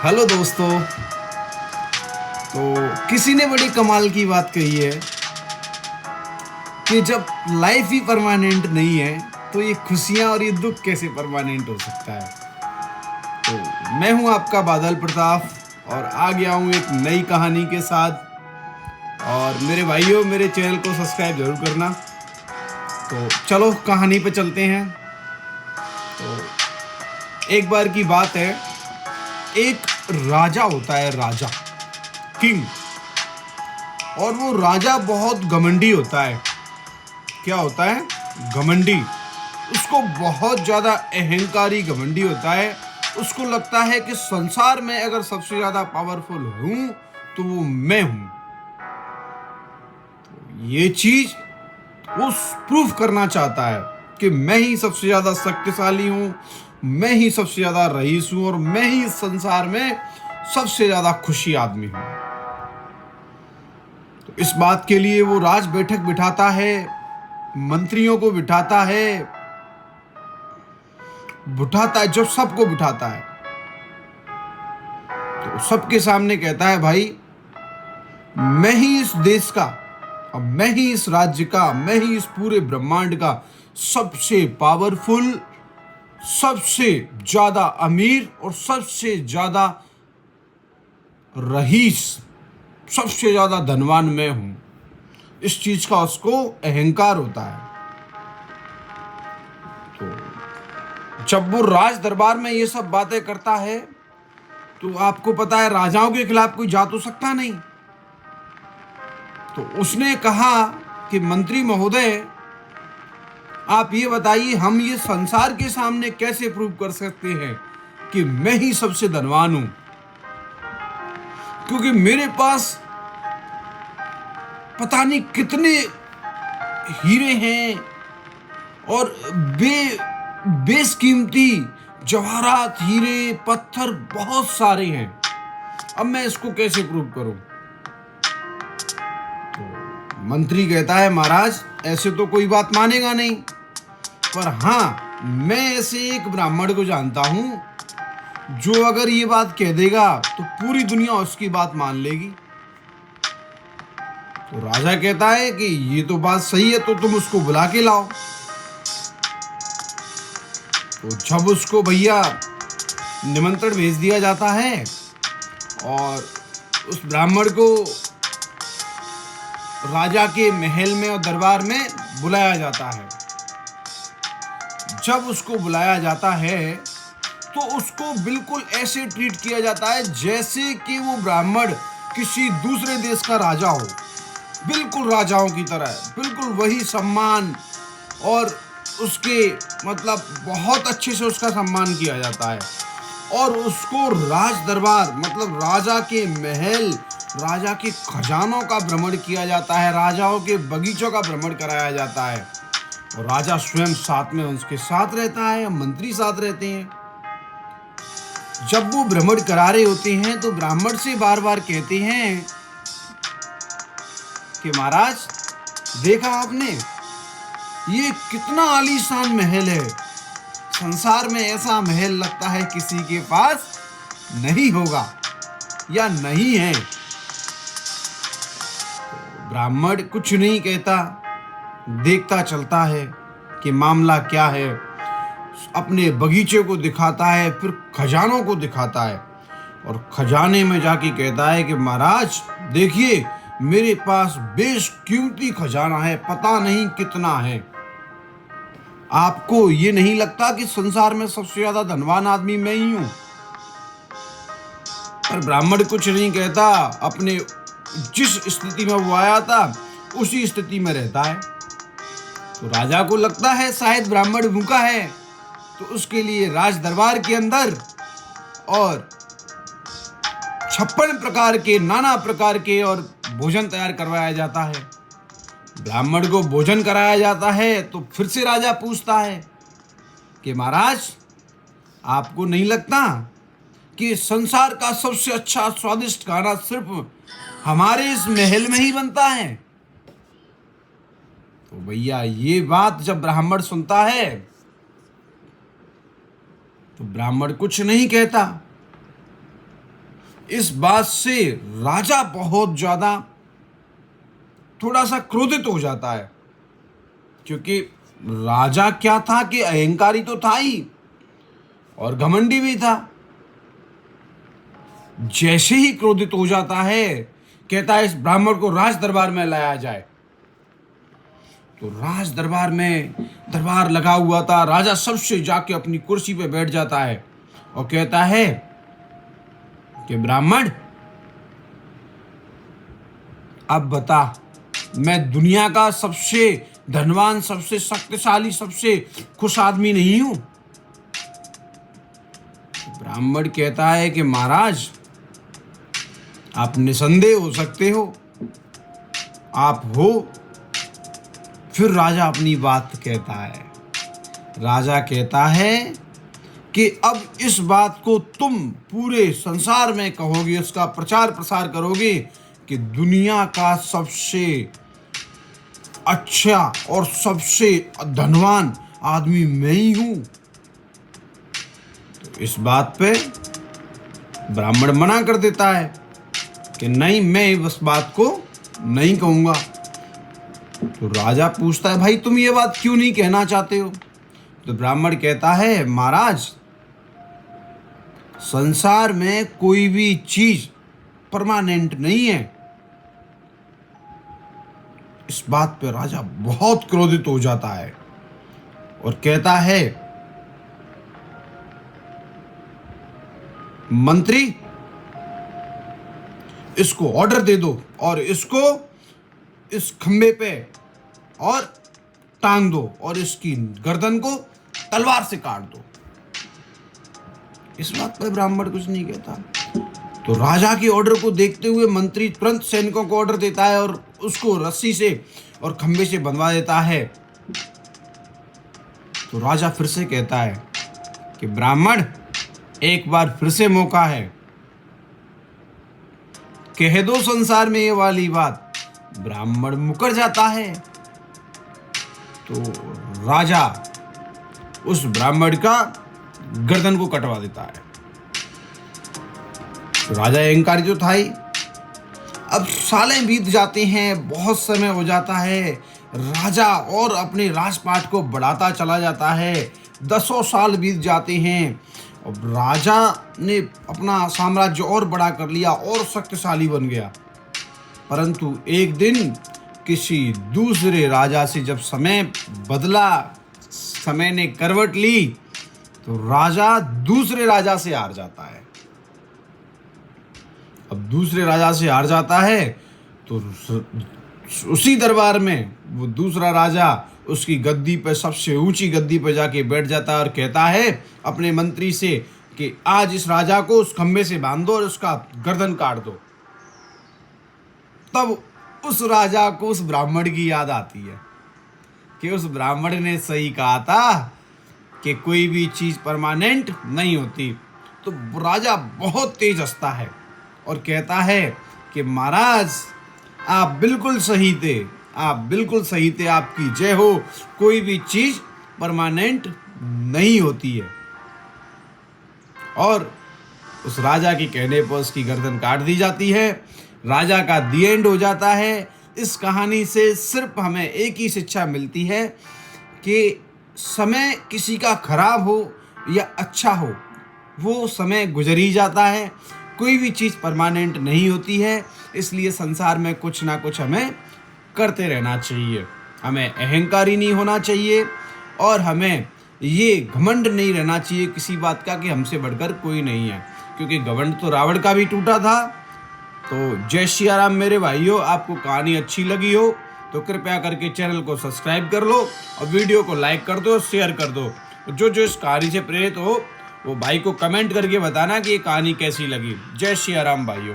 Hello दोस्तों। तो किसी ने बड़ी कमाल की बात कही है कि जब लाइफ ही परमानेंट नहीं है तो ये खुशियां और ये दुख कैसे परमानेंट हो सकता है। तो मैं हूं आपका बादल प्रताप और आ गया हूं एक नई कहानी के साथ। और मेरे भाइयों, मेरे चैनल को सब्सक्राइब जरूर करना। तो चलो कहानी पे चलते हैं। तो एक बार की बात है, एक राजा होता है, राजा, किंग। और वो राजा बहुत घमंडी होता है। क्या होता है? घमंडी। उसको बहुत ज्यादा अहंकारी घमंडी होता है। उसको लगता है कि संसार में अगर सबसे ज्यादा पावरफुल हूं तो वो मैं हूं। तो ये चीज वो प्रूफ करना चाहता है कि मैं ही सबसे ज्यादा शक्तिशाली हूं, मैं ही सबसे ज्यादा रईस हूं और मैं ही इस संसार में सबसे ज्यादा खुशी आदमी हूं। तो इस बात के लिए वो राज बैठक बिठाता है, मंत्रियों को बिठाता है, जब सबको बिठाता है तो सबके सामने कहता है, भाई मैं ही इस देश का, अब मैं ही इस राज्य का, मैं ही इस पूरे ब्रह्मांड का सबसे पावरफुल, सबसे ज्यादा अमीर और सबसे ज्यादा रईस, सबसे ज्यादा धनवान मैं हूं। इस चीज का उसको अहंकार होता है। तो जब वो राज दरबार में ये सब बातें करता है तो आपको पता है राजाओं के खिलाफ कोई जा तो सकता नहीं। तो उसने कहा कि मंत्री महोदय, आप ये बताइए, हम ये संसार के सामने कैसे प्रूव कर सकते हैं कि मैं ही सबसे धनवान हूं, क्योंकि मेरे पास पता नहीं कितने हीरे हैं और बेशकीमती जवाहरात, हीरे, पत्थर बहुत सारे हैं। अब मैं इसको कैसे प्रूव करूं? तो मंत्री कहता है, महाराज ऐसे तो कोई बात मानेगा नहीं, पर हाँ मैं ऐसे एक ब्राह्मण को जानता हूं जो अगर ये बात कह देगा तो पूरी दुनिया उसकी बात मान लेगी। तो राजा कहता है कि ये तो बात सही है, तो तुम उसको बुला के लाओ। तो जब उसको भैया निमंत्रण भेज दिया जाता है और उस ब्राह्मण को राजा के महल में और दरबार में बुलाया जाता है। जब उसको बुलाया जाता है तो उसको बिल्कुल ऐसे ट्रीट किया जाता है जैसे कि वो ब्राह्मण किसी दूसरे देश का राजा हो, बिल्कुल राजाओं की तरह, बिल्कुल वही सम्मान। और उसके मतलब बहुत अच्छे से उसका सम्मान किया जाता है। और उसको राज दरबार मतलब राजा के महल, राजा के खजानों का भ्रमण किया जाता है, राजाओं के बगीचों का भ्रमण कराया जाता है। और राजा स्वयं साथ में उसके साथ रहता है, मंत्री साथ रहते हैं। जब वो भ्रमण करा रहे होते हैं तो ब्राह्मण से बार बार कहते हैं कि महाराज देखा आपने, ये कितना आलीशान महल है, संसार में ऐसा महल लगता है किसी के पास नहीं होगा या नहीं है। ब्राह्मण कुछ नहीं कहता, देखता चलता है कि मामला क्या है। अपने बगीचे को दिखाता है, फिर खजानों को दिखाता है और खजाने में जाके कहता है कि महाराज देखिए, मेरे पास बेशकीमती खजाना है, पता नहीं कितना है। आपको ये नहीं लगता कि संसार में सबसे ज्यादा धनवान आदमी मैं ही हूं? पर ब्राह्मण कुछ नहीं कहता, अपने जिस स्थिति में वो आया था उसी स्थिति में रहता है। तो राजा को लगता है शायद ब्राह्मण भूखा है, तो उसके लिए राज दरबार के अंदर और 56 प्रकार के, नाना प्रकार के और भोजन तैयार करवाया जाता है। ब्राह्मण को भोजन कराया जाता है तो फिर से राजा पूछता है कि महाराज आपको नहीं लगता कि संसार का सबसे अच्छा स्वादिष्ट खाना सिर्फ हमारे इस महल में ही बनता है? तो भैया ये बात जब ब्राह्मण सुनता है तो ब्राह्मण कुछ नहीं कहता, इस बात से राजा बहुत ज्यादा थोड़ा सा क्रोधित हो जाता है, क्योंकि राजा क्या था कि अहंकारी तो था ही और घमंडी भी था। जैसे ही क्रोधित हो जाता है, कहता है इस ब्राह्मण को राज दरबार में लाया जाए। तो राज दरबार में दरबार लगा हुआ था। राजा सबसे जाके अपनी कुर्सी पे बैठ जाता है और कहता है कि ब्राह्मण, अब बता, मैं दुनिया का सबसे धनवान, सबसे शक्तिशाली, सबसे खुश आदमी नहीं हूं? ब्राह्मण कहता है कि महाराज, आप निसंदेह हो सकते हो, आप हो। फिर राजा अपनी बात कहता है। राजा कहता है कि अब इस बात को तुम पूरे संसार में कहोगे, उसका प्रचार प्रसार करोगे कि दुनिया का सबसे अच्छा और सबसे धनवान आदमी मैं ही हूं। तो इस बात पे ब्राह्मण मना कर देता है कि नहीं, मैं उस बात को नहीं कहूंगा। तो राजा पूछता है, भाई तुम ये बात क्यों नहीं कहना चाहते हो? तो ब्राह्मण कहता है, महाराज, संसार में कोई भी चीज परमानेंट नहीं है। इस बात पे राजा बहुत क्रोधित हो जाता है और कहता है, मंत्री, इसको ऑर्डर दे दो और इसको इस खंबे पे और टांग दो और इसकी गर्दन को तलवार से काट दो। इस बात पर ब्राह्मण कुछ नहीं कहता। तो राजा के ऑर्डर को देखते हुए मंत्री तुरंत सैनिकों को ऑर्डर देता है और उसको रस्सी से और खंबे से बंधवा देता है। तो राजा फिर से कहता है कि ब्राह्मण, एक बार फिर से मौका है, कह दो संसार में ये वाली बात। ब्राह्मण मुकर जाता है। तो राजा उस ब्राह्मण का गर्दन को कटवा देता है। तो राजा अहंकारी तो था ही। अब सालें बीत जाते हैं, बहुत समय हो जाता है। राजा और अपने राजपाट को बढ़ाता चला जाता है। 10 साल बीत जाते हैं। अब राजा ने अपना साम्राज्य और बड़ा कर लिया और शक्तिशाली बन गया। परंतु एक दिन किसी दूसरे राजा से जब समय बदला, समय ने करवट ली, तो राजा दूसरे राजा से हार जाता है। अब दूसरे राजा से हार जाता है तो उसी दरबार में वो दूसरा राजा उसकी गद्दी पर, सबसे ऊंची गद्दी पर जाके बैठ जाता है और कहता है अपने मंत्री से कि आज इस राजा को उस खंबे से बांध दो और उसका गर्दन काट दो। तब उस राजा को उस ब्राह्मण की याद आती है कि उस ब्राह्मण ने सही कहा था कि कोई भी चीज परमानेंट नहीं होती। तो राजा बहुत तेज हंसता है और कहता है कि महाराज, आप बिल्कुल सही थे, आप बिल्कुल सही थे, आपकी जय हो। कोई भी चीज परमानेंट नहीं होती है। और उस राजा के कहने पर उसकी गर्दन काट दी जाती है। राजा का दी एंड हो जाता है। इस कहानी से सिर्फ हमें एक ही शिक्षा मिलती है कि समय किसी का खराब हो या अच्छा हो, वो समय गुजर ही जाता है। कोई भी चीज़ परमानेंट नहीं होती है। इसलिए संसार में कुछ ना कुछ हमें करते रहना चाहिए। हमें अहंकारी नहीं होना चाहिए और हमें ये घमंड नहीं रहना चाहिए किसी बात का कि हमसे बढ़कर कोई नहीं है, क्योंकि घमंड तो रावण का भी टूटा था। तो जय श्री राम मेरे भाइयों। आपको कहानी अच्छी लगी हो तो कृपया करके चैनल को सब्सक्राइब कर लो और वीडियो को लाइक कर दो और शेयर कर दो। जो जो इस कहानी से प्रेरित हो वो भाई को कमेंट करके बताना कि ये कहानी कैसी लगी। जय श्री राम भाइयों।